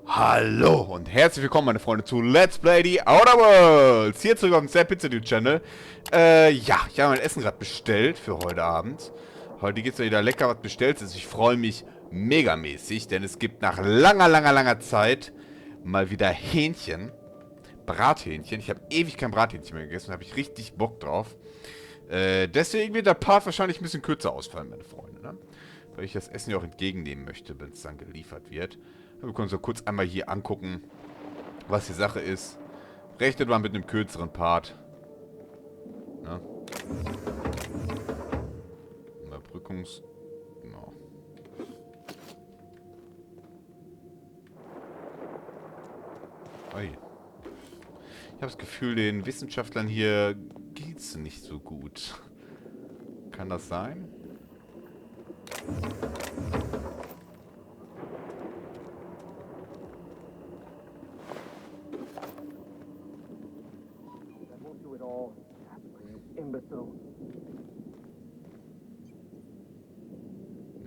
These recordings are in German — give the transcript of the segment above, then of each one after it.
Hallo und herzlich willkommen, meine Freunde, zu Let's Play the Outer Worlds. Hier zurück auf dem SadPizzaDude Channel. Ja, ich habe mein Essen gerade bestellt für heute Abend. Heute gibt es wieder lecker was Bestelltes. Ich freue mich megamäßig, denn es gibt nach langer Zeit mal wieder Hähnchen. Brathähnchen. Ich habe ewig kein Brathähnchen mehr gegessen, da habe ich richtig Bock drauf. Deswegen wird der Part wahrscheinlich ein bisschen kürzer ausfallen, meine Freunde, ne? Weil ich das Essen ja auch entgegennehmen möchte, wenn es dann geliefert wird. Wir können uns so kurz einmal hier angucken, was die Sache ist. Rechnet mal mit einem kürzeren Part. Ja. Überbrückungs... No. Oi. Ich habe das Gefühl, den Wissenschaftlern hier geht's nicht so gut. Kann das sein?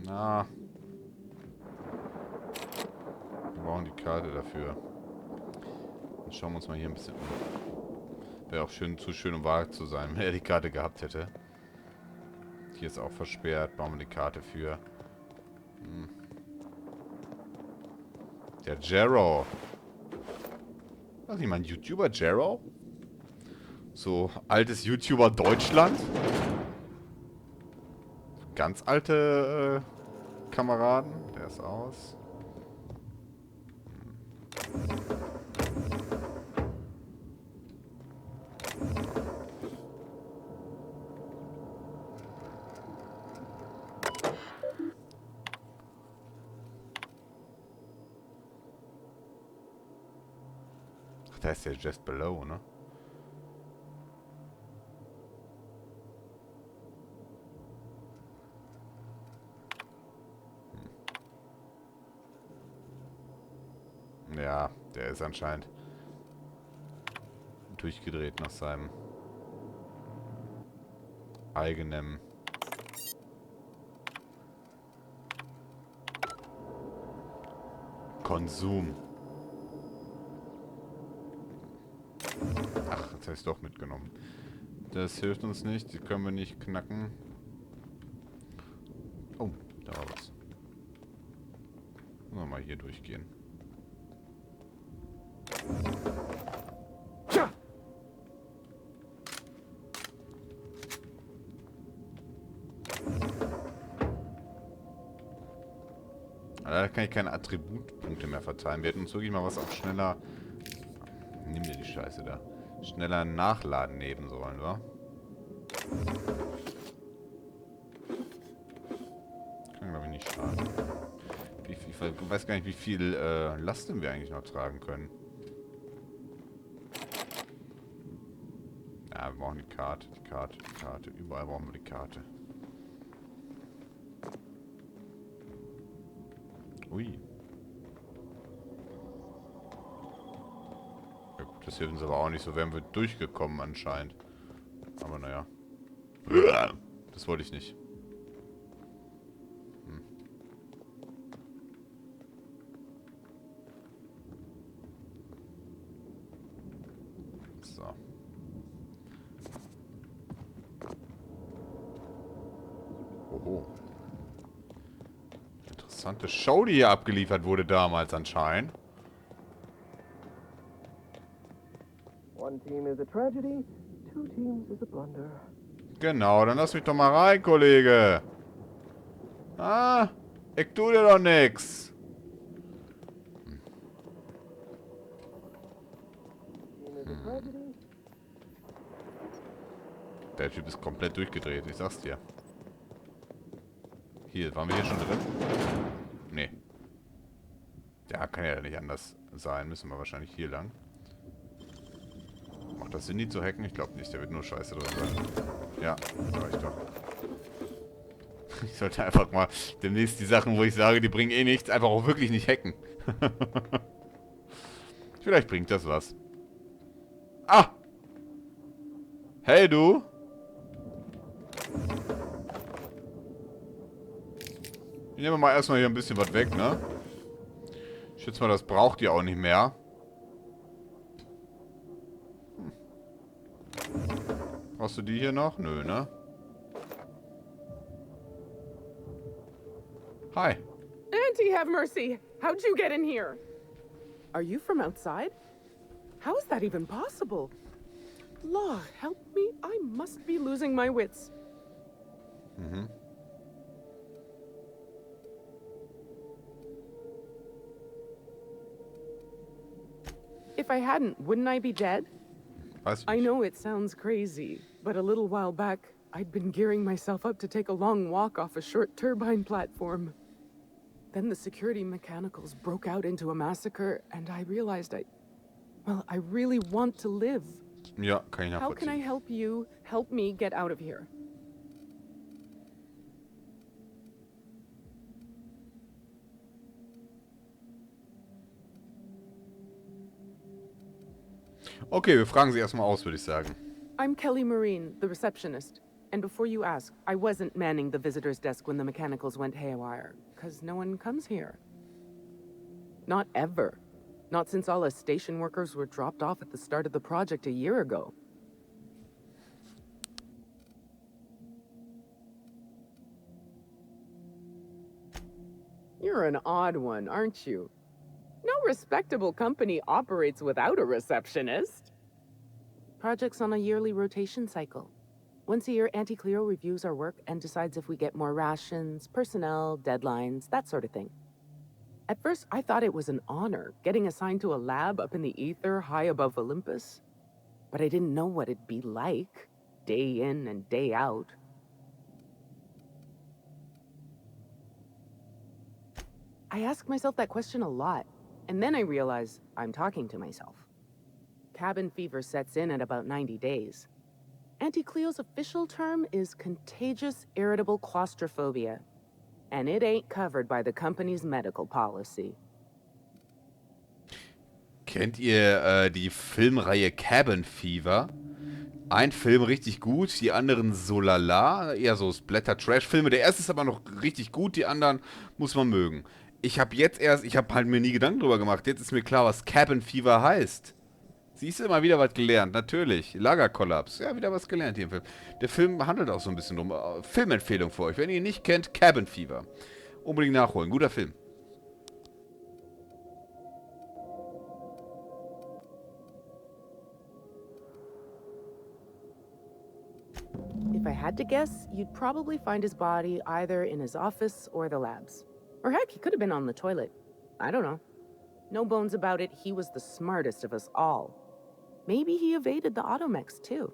Na. Wir brauchen die Karte dafür. Dann schauen wir uns mal hier ein bisschen um. Wäre auch zu schön, um wahr zu sein, wenn er die Karte gehabt hätte. Hier ist auch versperrt. Brauchen wir die Karte für. Der Jero. Was ist nicht mein YouTuber Jero? So altes YouTuber Deutschland. Ganz alte Kameraden. Der ist aus. Ach, da ist der Just Below, ne? Ja, der ist anscheinend durchgedreht nach seinem eigenen Konsum. Ach, jetzt habe ich es doch mitgenommen. Das hilft uns nicht, die können wir nicht knacken. Oh, da war was. Mal hier durchgehen. Da kann ich keine Attributpunkte mehr verteilen. Wir hätten uns wirklich mal was auch schneller... Nimm dir die Scheiße da. Schneller nachladen nehmen sollen, wa? Kann, glaube ich, nicht schaden. Ich weiß gar nicht, wie viel Lasten wir eigentlich noch tragen können. Ja, wir brauchen die Karte, die Karte, die Karte. Überall brauchen wir die Karte. Ui. Ja gut, das hilft uns aber auch nicht. So wären wir durchgekommen anscheinend. Aber naja. Das wollte ich nicht. So. Oho. Interessante Show, die hier abgeliefert wurde damals anscheinend. One team is a tragedy, two teams is a blunder. Genau, dann lass mich doch mal rein, Kollege. Ah, ich tu dir doch nix. Der Typ ist komplett durchgedreht, ich sag's dir. Hier, waren wir hier schon drin? Nee. Ja, kann ja nicht anders sein. Müssen wir wahrscheinlich hier lang. Macht das Sinn, die zu hacken? Ich glaube nicht, der wird nur Scheiße drin sein. Ja, reicht doch. Ich sollte einfach mal demnächst die Sachen, wo ich sage, die bringen eh nichts, einfach auch wirklich nicht hacken. Vielleicht bringt das was. Ah! Hey, du! Ich nehme mal erstmal hier ein bisschen was weg, ne? Ich schätze mal, das braucht ihr auch nicht mehr. Brauchst du die hier noch? Nö, ne? Hi. Auntie, have mercy! How'd you get in here? Are you from outside? How is that even possible? Law, help me, I must be losing my wits. If I hadn't, wouldn't I be dead? Weiß I nicht. know it sounds crazy, but a little while back, I'd been gearing myself up to take a long walk off a short turbine platform. Then the security mechanicals broke out into a massacre, and I realized I really want to live. Ja, kann ich How can I nachvollziehen. help you help me get out of here? Okay, wir fragen sie erstmal aus, würde ich sagen. I'm Kelly Marine, the receptionist. And before you ask, I wasn't manning the visitor's desk when the mechanicals went haywire, because no one comes here. Not ever. Not since all us station workers were dropped off at the start of the project a year ago. You're an odd one, aren't you? No respectable company operates without a receptionist. Project's on a yearly rotation cycle. Once a year, Auntie Cleo reviews our work and decides if we get more rations, personnel, deadlines, that sort of thing. At first, I thought it was an honor, getting assigned to a lab up in the ether high above Olympus. But I didn't know what it'd be like, day in and day out. I ask myself that question a lot, and then I realize I'm talking to myself. Cabin fever sets in at about 90 days. Auntie Cleo's official term is contagious irritable claustrophobia, and it ain't covered by the company's medical policy. Kennt ihr die Filmreihe Cabin Fever? Ein Film richtig gut, die anderen so lala, eher so Splatter-Trash-Filme. Der erste ist aber noch richtig gut, die anderen muss man mögen. Ich habe halt mir nie Gedanken drüber gemacht. Jetzt ist mir klar, was Cabin Fever heißt. Siehst du, immer wieder was gelernt, natürlich. Lagerkollaps, ja, wieder was gelernt hier im Film. Der Film handelt auch so ein bisschen drum. Filmempfehlung für euch. Wenn ihr ihn nicht kennt, Cabin Fever. Unbedingt nachholen, guter Film. If I had to guess, you'd probably find his body either in his office or the labs. Or heck, he could have been on the toilet. I don't know. No bones about it, he was the smartest of us all. Maybe he evaded the automechs, too.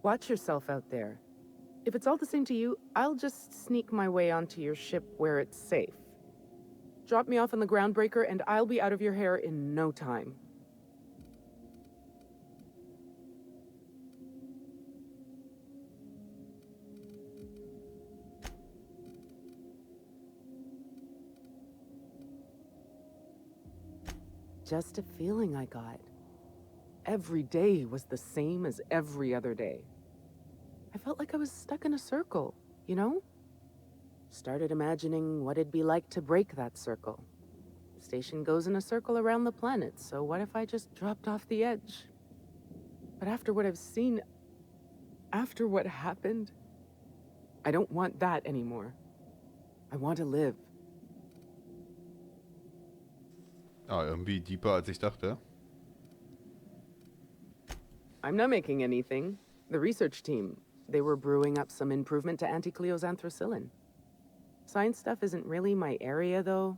Watch yourself out there. If it's all the same to you, I'll just sneak my way onto your ship where it's safe. Drop me off on the groundbreaker and I'll be out of your hair in no time. Just a feeling I got. Every day was the same as every other day. I felt like I was stuck in a circle, you know? Started imagining what it'd be like to break that circle. Station goes in a circle around the planet, so what if I just dropped off the edge? But after what I've seen, after what happened, I don't want that anymore. I want to live. Ah, irgendwie deeper als ich dachte. I'm not making anything. The research team, they were brewing up some improvement to Auntie Cleo's anthracillin. Science stuff isn't really my area, though,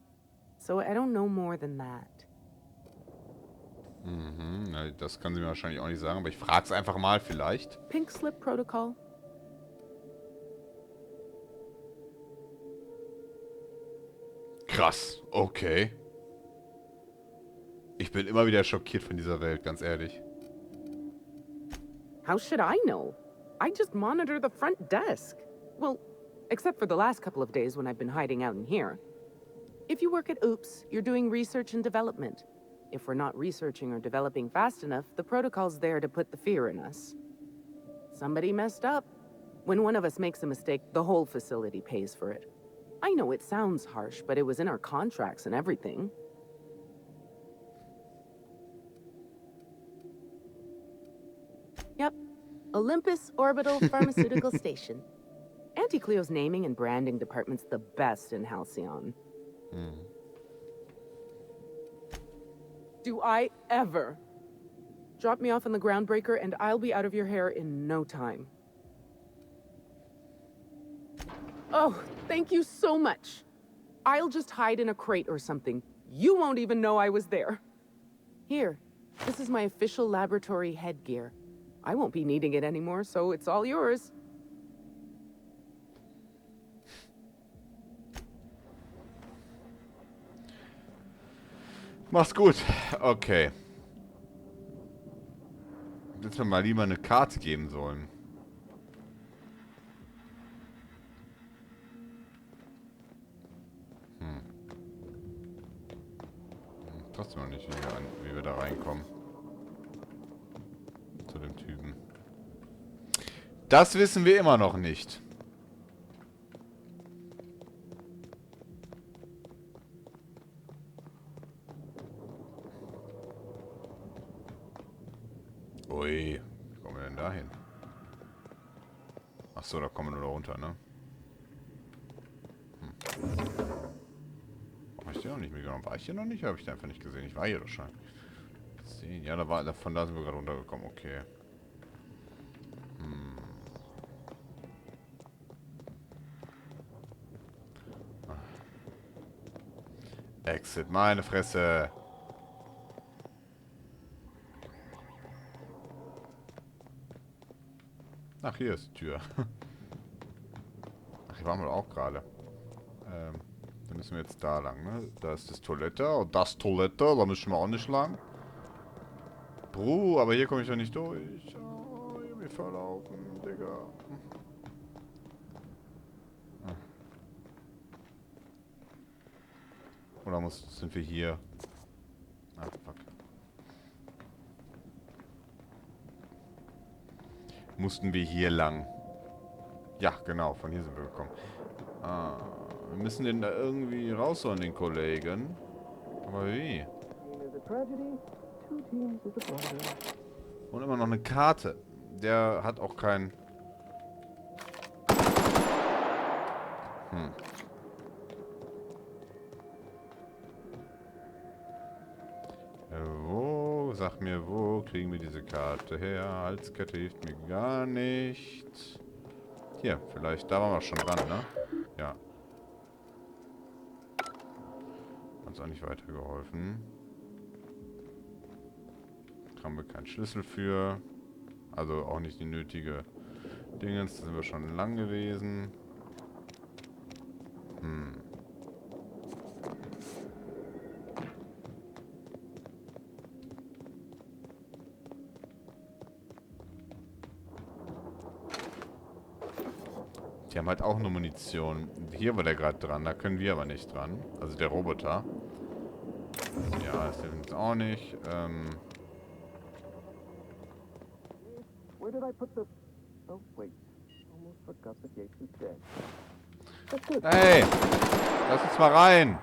so I don't know more than that. Mhm, na, das kann sie mir wahrscheinlich auch nicht sagen, aber ich frag's einfach mal vielleicht. Pink slip protocol. Krass, okay. Ich bin immer wieder schockiert von dieser Welt, ganz ehrlich. How should I know? I just monitor the front desk. Well, except for the last couple of days when I've been hiding out in here. If you work at Oops, you're doing research and development. If we're not researching or developing fast enough, the protocol's there to put the fear in us. Somebody messed up. When one of us makes a mistake, the whole facility pays for it. I know it sounds harsh, but it was in our contracts and everything. Yep. Olympus Orbital Pharmaceutical Station. Auntie Cleo's naming and branding department's the best in Halcyon. Do I ever? Drop me off on the groundbreaker and I'll be out of your hair in no time. Oh, thank you so much. I'll just hide in a crate or something. You won't even know I was there. Here, this is my official laboratory headgear. I won't be needing it anymore, so it's all yours. Mach's gut. Okay. Hätten wir mal lieber eine Karte geben sollen. Trotzdem noch nicht, wie wir da reinkommen. Zu dem Typen. Das wissen wir immer noch nicht. Ui, wie kommen wir denn da hin? Achso, da kommen wir nur da runter, ne? Ich sehe noch nicht mehr genau. War ich hier noch nicht? Habe ich den einfach nicht gesehen. Ich war hier doch schon. 10. Ja, von da sind wir gerade runtergekommen. Okay. Exit, meine Fresse. Ach, hier ist die Tür. Ach, hier waren wir auch gerade. Dann müssen wir jetzt da lang, ne? Da ist das Toilette. Und das Toilette, da müssen wir auch nicht lang. Aber hier komme ich doch nicht durch. Oh, ich hab mich verlaufen, Digga. Oder sind wir hier? Ah, fuck. Mussten wir hier lang? Ja, genau, von hier sind wir gekommen. Wir müssen den da irgendwie rausholen, den Kollegen. Aber wie? Und immer noch eine Karte. Der hat auch kein... Wo? Sag mir, wo kriegen wir diese Karte her? Halskette hilft mir gar nicht. Hier, vielleicht, da waren wir schon dran, ne? Ja. Hat uns auch nicht weitergeholfen. Haben wir keinen Schlüssel für. Also auch nicht die nötige Dingens. Da sind wir schon lang gewesen. Die haben halt auch nur Munition. Hier war der gerade dran, da können wir aber nicht dran. Also der Roboter. Ja, das hilft uns auch nicht. Where did I put the... Oh, wait. Almost forgot the gate was dead. Hey! Lass uns mal rein!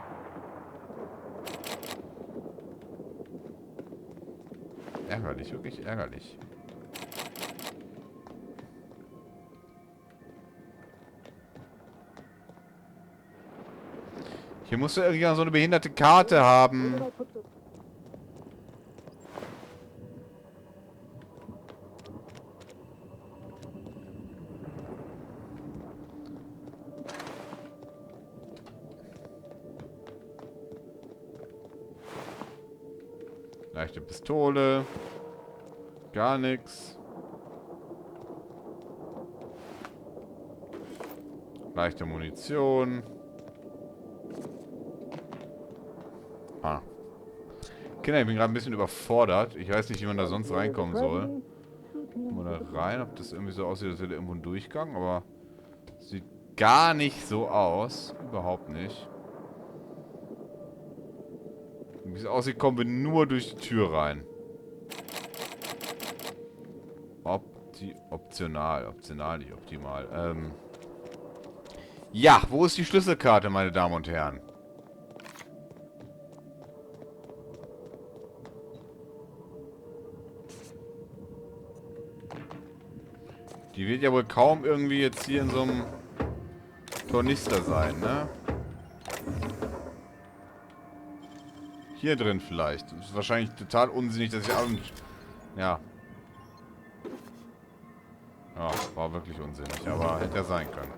Ärgerlich, wirklich ärgerlich. Hier musst du irgendwie so eine behinderte Karte haben. Leichte Pistole. Gar nichts. Leichte Munition. Kinder, ich bin gerade ein bisschen überfordert. Ich weiß nicht, wie man da sonst reinkommen soll. Kommen wir da rein, ob das irgendwie so aussieht, als wäre da irgendwo ein Durchgang, aber sieht gar nicht so aus. Überhaupt nicht. Wie es aussieht, kommen wir nur durch die Tür rein. Optional, nicht optimal. Ja, wo ist die Schlüsselkarte, meine Damen und Herren? Die wird ja wohl kaum irgendwie jetzt hier in so einem Tornister sein, ne? Hier drin vielleicht. Das ist wahrscheinlich total unsinnig, dass ich auch... Ja. Ja, war wirklich unsinnig, aber hätte ja sein können.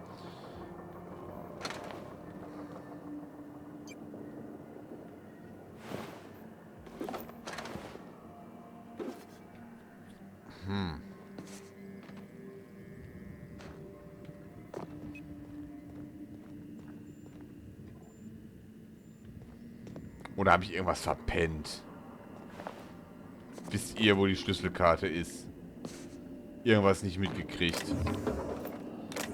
Oder habe ich irgendwas verpennt? Wisst ihr, wo die Schlüsselkarte ist? Irgendwas nicht mitgekriegt.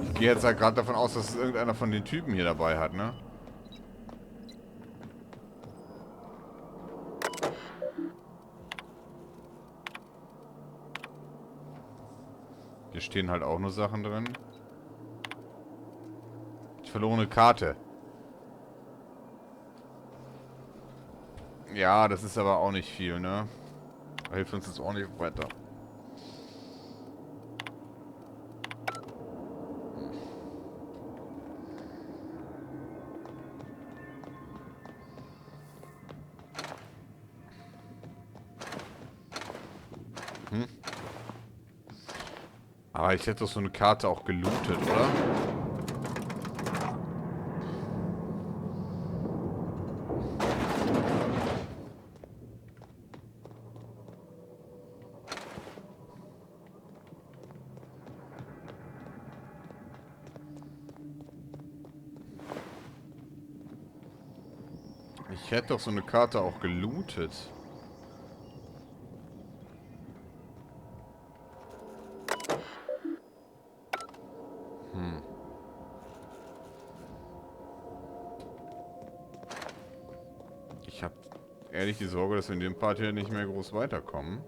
Ich gehe jetzt halt gerade davon aus, dass es irgendeiner von den Typen hier dabei hat, ne? Hier stehen halt auch nur Sachen drin. Die verlorene Karte. Ja, das ist aber auch nicht viel, ne? Hilft uns jetzt auch nicht weiter. Aber ich hätte doch so eine Karte auch gelootet, oder? Ich hätte doch so eine Karte auch gelootet. Ich habe ehrlich die Sorge, dass wir in dem Part hier nicht mehr groß weiterkommen.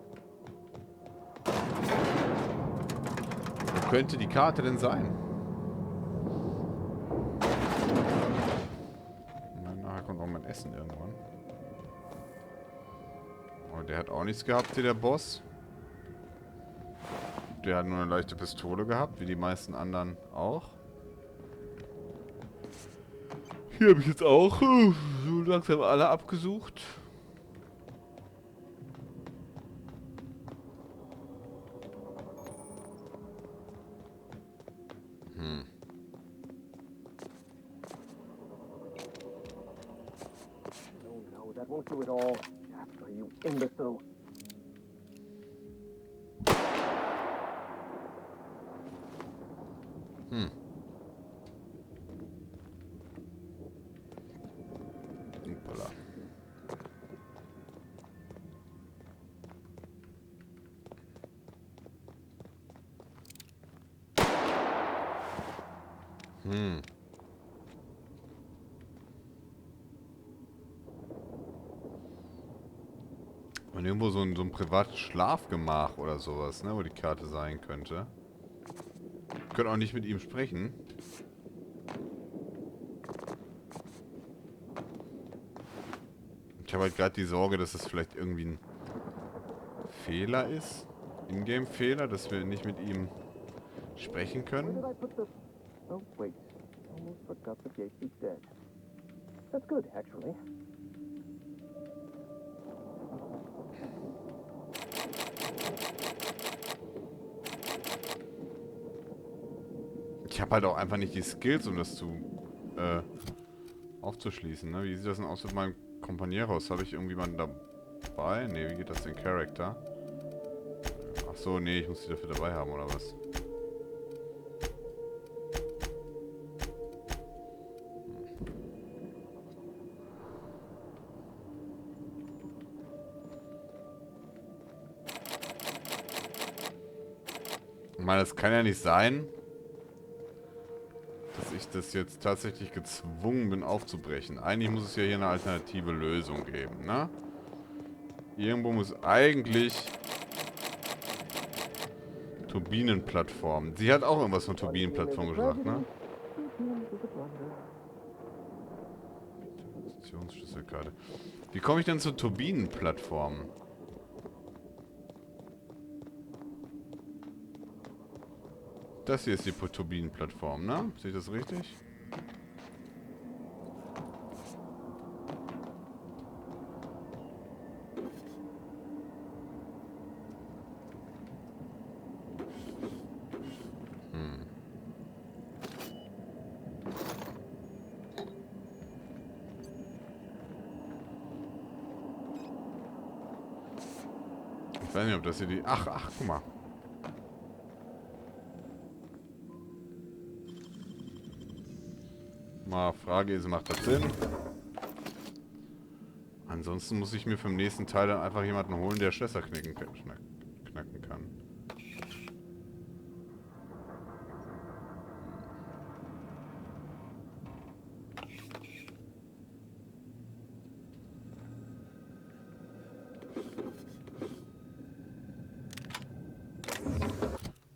Wo könnte die Karte denn sein? Nachher kommt auch mein Essen irgendwann. Oh, der hat auch nichts gehabt hier, der Boss. Der hat nur eine leichte Pistole gehabt, wie die meisten anderen auch. Hier habe ich jetzt auch so langsam alle abgesucht. No, that won't do it all. Jasper, you imbecile. Hoppala. Und irgendwo so ein privates Schlafgemach oder sowas, ne, wo die Karte sein könnte. Wir können auch nicht mit ihm sprechen. Ich habe halt gerade die Sorge, dass es vielleicht irgendwie ein Fehler ist. Ingame-Fehler, dass wir nicht mit ihm sprechen Where können. did I put the... Oh, wait. Almost forgot the gate is dead. That's good, actually. Ich habe halt auch einfach nicht die Skills, um das zu aufzuschließen. Ne? Wie sieht das denn aus mit meinem Kompanieros? Habe ich irgendjemanden dabei? Ne, wie geht das denn? Charakter? Ach so, nee, ich muss die dafür dabei haben, oder was? Ich meine, das kann ja nicht sein, dass ich das jetzt tatsächlich gezwungen bin aufzubrechen. Eigentlich muss es ja hier eine alternative Lösung geben, ne? Irgendwo muss eigentlich Turbinenplattform. Sie hat auch irgendwas von Turbinenplattform gesagt, ne? Positionsschlüsselkarte. Wie komme ich denn zur Turbinenplattform? Das hier ist die Turbinenplattform, ne? Sehe ich das richtig? Ich weiß nicht, ob das hier die... Ach, guck mal. Mal Frage ist, macht das Sinn? Ansonsten muss ich mir für den nächsten Teil dann einfach jemanden holen, der Schlösser knacken kann.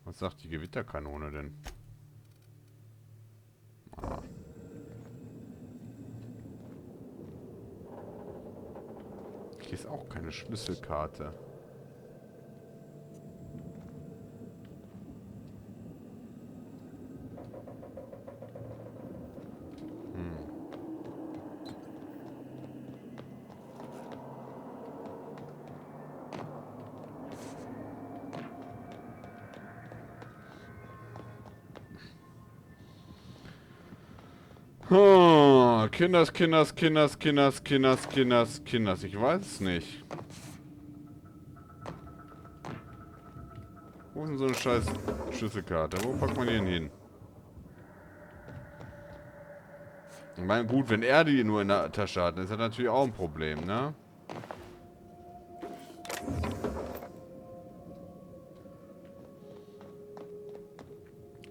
Was sagt die Gewitterkanone denn? Ah. Hier ist auch keine Schlüsselkarte. Kinders. Ich weiß es nicht. Wo ist denn so eine scheiß Schlüsselkarte? Wo packt man die denn hin? Ich meine, gut, wenn er die nur in der Tasche hat, dann ist das natürlich auch ein Problem, ne?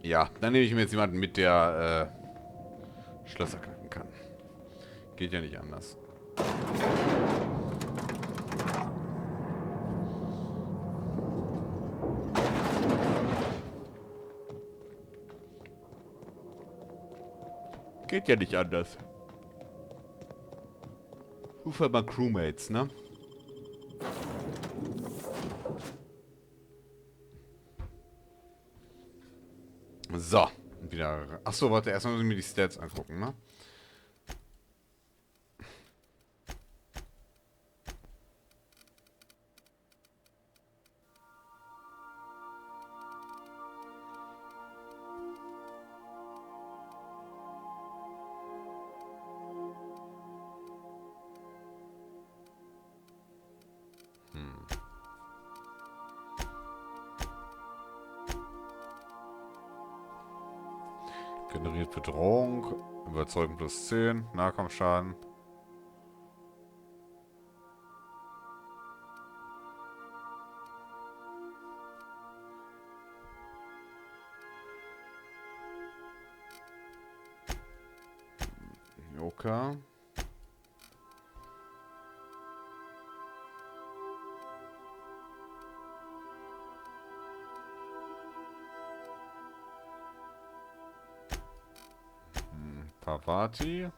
Ja, dann nehme ich mir jetzt jemanden mit, der Schlösser knacken kann. Geht ja nicht anders. Geht ja nicht anders. Ruf halt mal Crewmates, ne? So. Wieder. Achso, warte, erstmal muss ich mir die Stats angucken, ne? Generiert Bedrohung, Überzeugen plus 10, Nahkampfschaden. Okay. Pavati.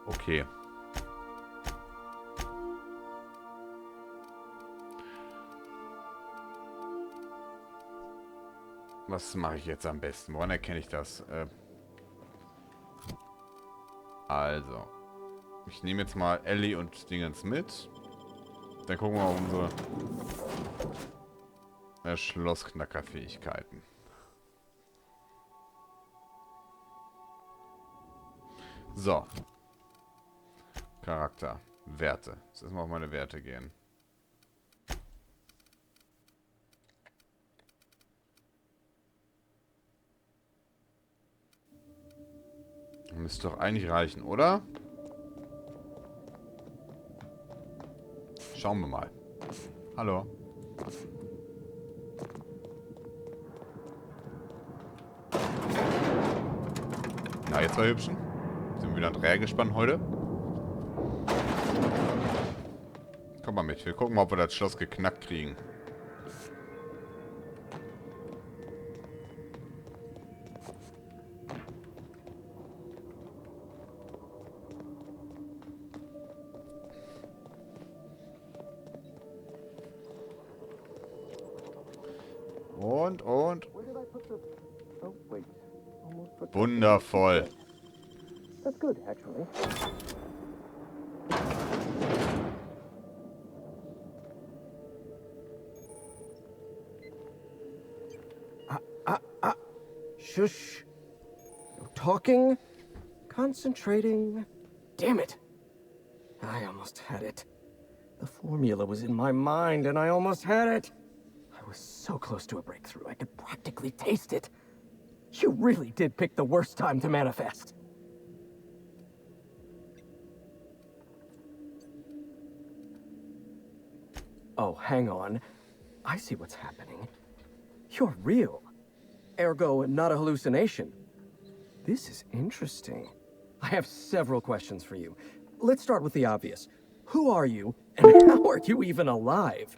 Okay. Was mache ich jetzt am besten? Woran erkenne ich das? Also. Ich nehme jetzt mal Ellie und Dingens mit. Dann gucken wir mal unsere Schlossknackerfähigkeiten. So. Charakter. Werte. Jetzt erstmal auf meine Werte gehen. Müsste doch eigentlich reichen, oder? Schauen wir mal. Hallo. Na, jetzt war Hübschen. Sind wir wieder ein Dreiergespann heute. Komm mal mit. Wir gucken mal, ob wir das Schloss geknackt kriegen. Und. Where did I put the... Oh, wait. Almost forgot. Wundervoll. That's good, actually. Shush. No talking. Concentrating. Damn it. I almost had it. The formula was in my mind, and I almost had it. I was so close to a breakthrough, I could practically taste it. You really did pick the worst time to manifest. Oh, hang on. I see what's happening. You're real. Ergo, not a hallucination. This is interesting. I have several questions for you. Let's start with the obvious. Who are you, and how are you even alive?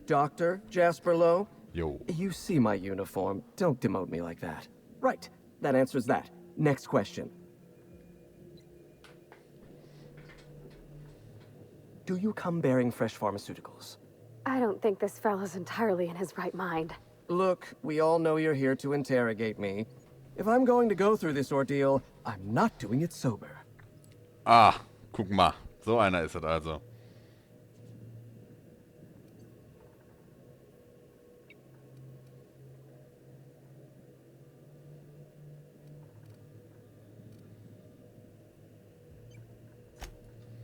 Dr. Jasper Lowe? Jo. You see my uniform. Don't demote me like that. Right. That answers that. Next question. Do you come bearing fresh pharmaceuticals? I don't think this fellow's entirely in his right mind. Look, we all know you're here to interrogate me. If I'm going to go through this ordeal, I'm not doing it sober. Ah, guck mal. So einer ist es also.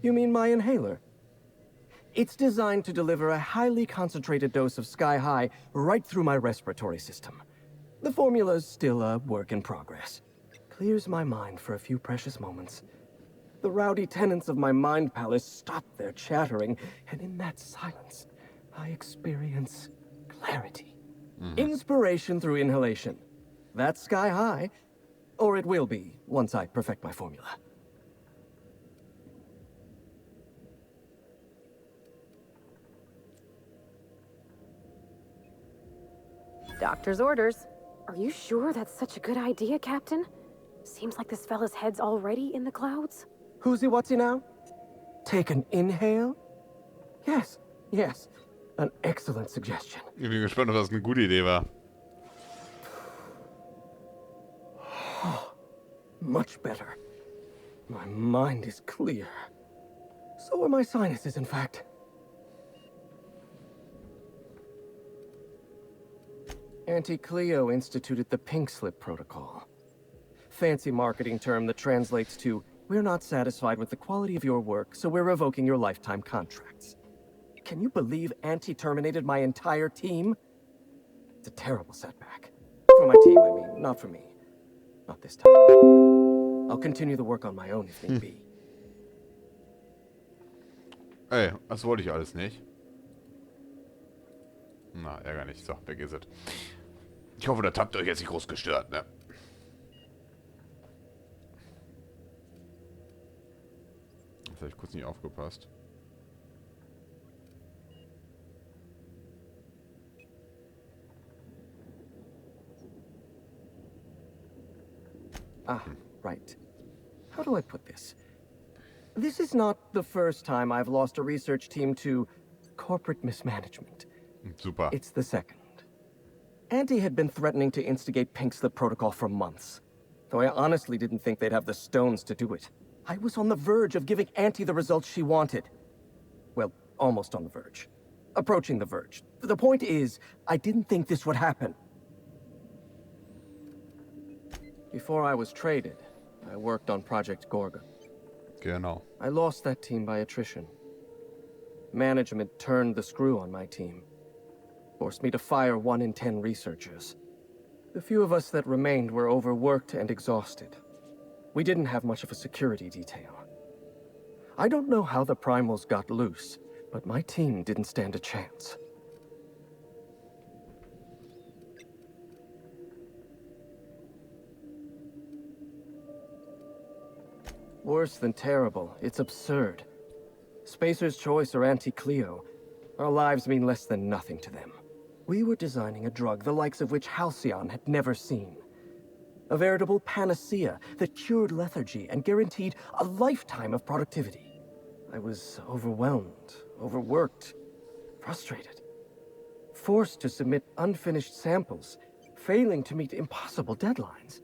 You mean my inhaler? It's designed to deliver a highly concentrated dose of Sky High right through my respiratory system. The formula's still a work in progress. Clears my mind for a few precious moments. The rowdy tenants of my mind palace stop their chattering, and in that silence, I experience clarity. Inspiration through inhalation. That's Sky High, or it will be once I perfect my formula. Doctor's orders. Are you sure that's such a good idea, Captain? Seems like this fella's head's already in the clouds. Who's-y what's-y now? Take an inhale? Yes, yes. An excellent suggestion. Ich bin gespannt, ob das eine gute Idee war. Much better. My mind is clear. So are my sinuses, in fact. Auntie Cleo instituted the Pink Slip Protocol. Fancy marketing term that translates to, we're not satisfied with the quality of your work, so we're revoking your lifetime contracts. Can you believe Auntie terminated my entire team? It's a terrible setback. For my team, I mean, not for me. Not this time. I'll continue the work on my own if need be. Ey, das wollte ich alles nicht. Na, ärger nicht. So, weg ist es. Ich hoffe, das habt ihr euch jetzt nicht groß gestört, ne? Jetzt habe ich kurz nicht aufgepasst. Ah, right. How do I put this? This is not the first time I've lost a research team to corporate mismanagement. Super. It's the second. Auntie had been threatening to instigate Pink Slip Protocol for months, though I honestly didn't think they'd have the stones to do it. I was on the verge of giving Auntie the results she wanted. Well, almost on the verge. Approaching the verge. The point is, I didn't think this would happen. Before I was traded, I worked on Project Gorgon. Genau. I lost that team by attrition. management turned the screw on my team. Forced me to fire 1 in 10 researchers. The few of us that remained were overworked and exhausted. We didn't have much of a security detail. I don't know how the primals got loose, but my team didn't stand a chance. Worse than terrible, it's absurd. Spacer's Choice or Anti-Cleo, our lives mean less than nothing to them. We were designing a drug the likes of which Halcyon had never seen. A veritable panacea that cured lethargy and guaranteed a lifetime of productivity. I was overwhelmed, overworked, frustrated. Forced to submit unfinished samples, failing to meet impossible deadlines.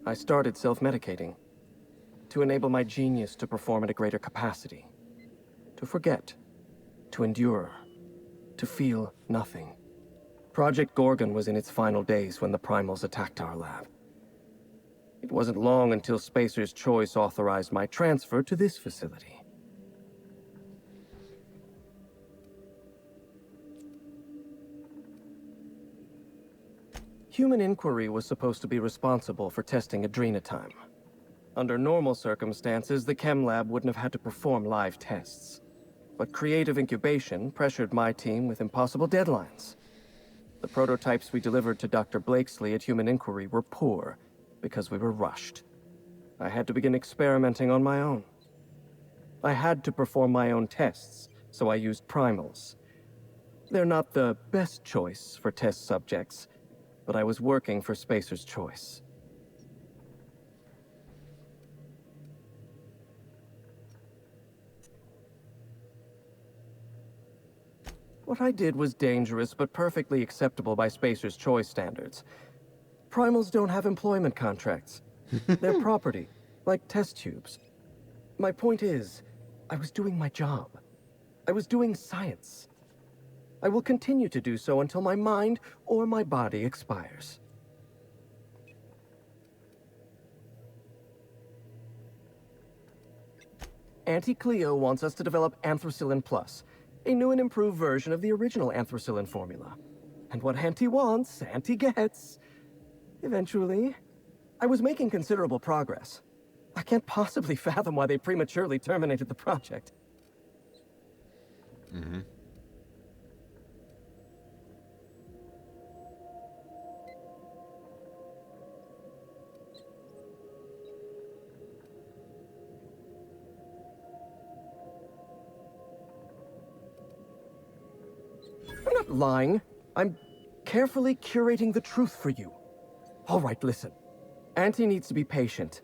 I started self-medicating to enable my genius to perform at a greater capacity. To forget, to endure, to feel nothing. Project Gorgon was in its final days when the primals attacked our lab. It wasn't long until Spacer's Choice authorized my transfer to this facility. Human Inquiry was supposed to be responsible for testing Adrenatime. Under normal circumstances, the chem lab wouldn't have had to perform live tests. But creative incubation pressured my team with impossible deadlines. The prototypes we delivered to Dr. Blakesley at Human Inquiry were poor because we were rushed. I had to begin experimenting on my own. I had to perform my own tests, so I used primals. They're not the best choice for test subjects, but I was working for Spacer's Choice. What I did was dangerous, but perfectly acceptable by Spacer's Choice standards. Primals don't have employment contracts. They're property, like test tubes. My point is, I was doing my job. I was doing science. I will continue to do so until my mind or my body expires. Anti-Cleo wants us to develop Anthracillin Plus, a new and improved version of the original Anthracillin formula. And what Anti wants, Anti gets. Eventually, I was making considerable progress. I can't possibly fathom why they prematurely terminated the project. I'm not lying. I'm carefully curating the truth for you. All right, listen. Auntie needs to be patient.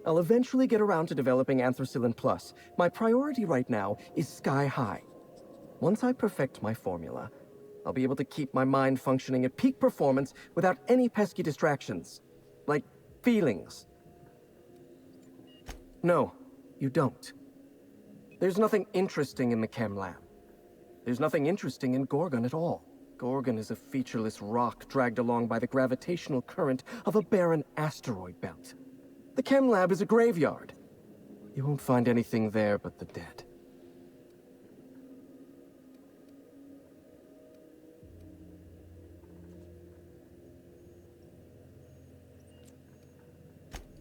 I'll eventually get around to developing Anthracillin Plus. My priority right now is sky high. Once I perfect my formula, I'll be able to keep my mind functioning at peak performance without any pesky distractions. Like feelings. No, you don't. There's nothing interesting in the chem lab. There's nothing interesting in Gorgon at all. Gorgon is a featureless rock dragged along by the gravitational current of a barren asteroid belt. The chem lab is a graveyard. You won't find anything there but the dead.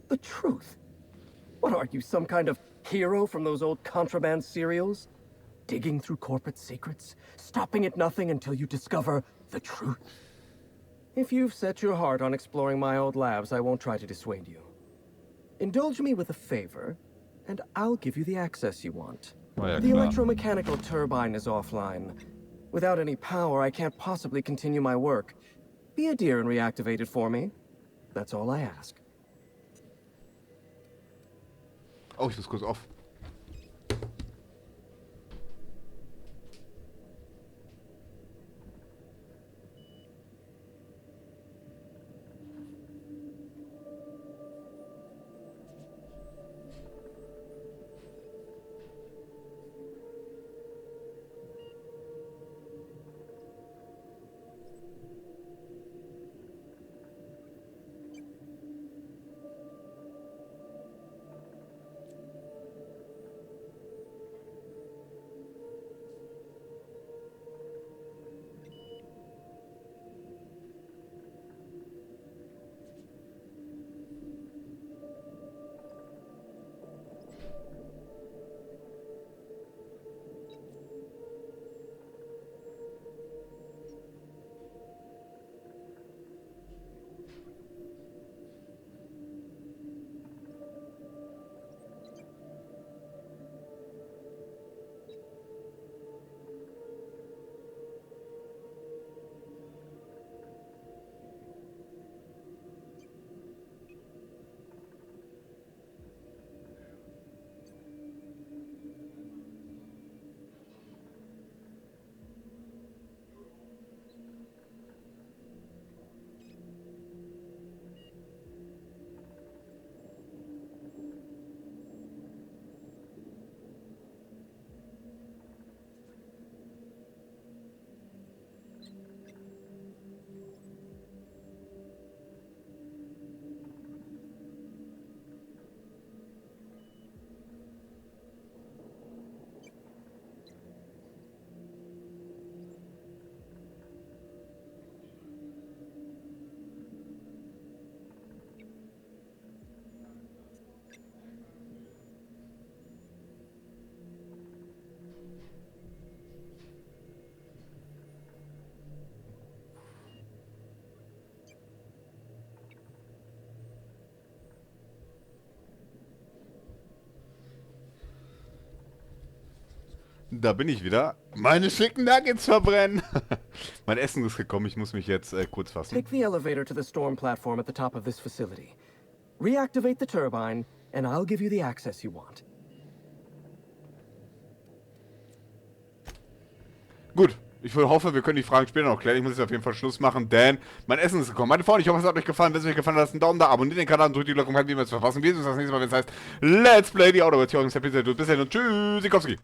The truth? What are you, some kind of hero from those old contraband serials? Digging through corporate secrets, stopping at nothing until you discover the truth. If you've set your heart on exploring my old labs, I won't try to dissuade you. Indulge me with a favor, and I'll give you the access you want. Oh ja, The klar. electromechanical turbine is offline. Without any power, I can't possibly continue my work. Be a dear and reactivate it for me. That's all I ask. Oh, ich muss kurz auf. Da bin ich wieder. Meine schicken Nuggets verbrennen. Mein Essen ist gekommen, ich muss mich jetzt kurz fassen. Take the elevator to the storm platform at the top of this facility. Reactivate the turbine, and I'll give you the access you want. Gut, ich hoffe, wir können die Fragen später noch klären. Ich muss jetzt auf jeden Fall Schluss machen, denn mein Essen ist gekommen. Meine Freunde, ich hoffe, es hat euch gefallen. Wenn es euch gefallen hat, lasst einen Daumen da, abonniert den Kanal und drückt die Glocke, um halt niemals zu verpassen. Wir sehen uns das nächste Mal, wenn es heißt Let's Play die Auto. Euer SadPizzaDude. Bis dahin und tschüssikowski.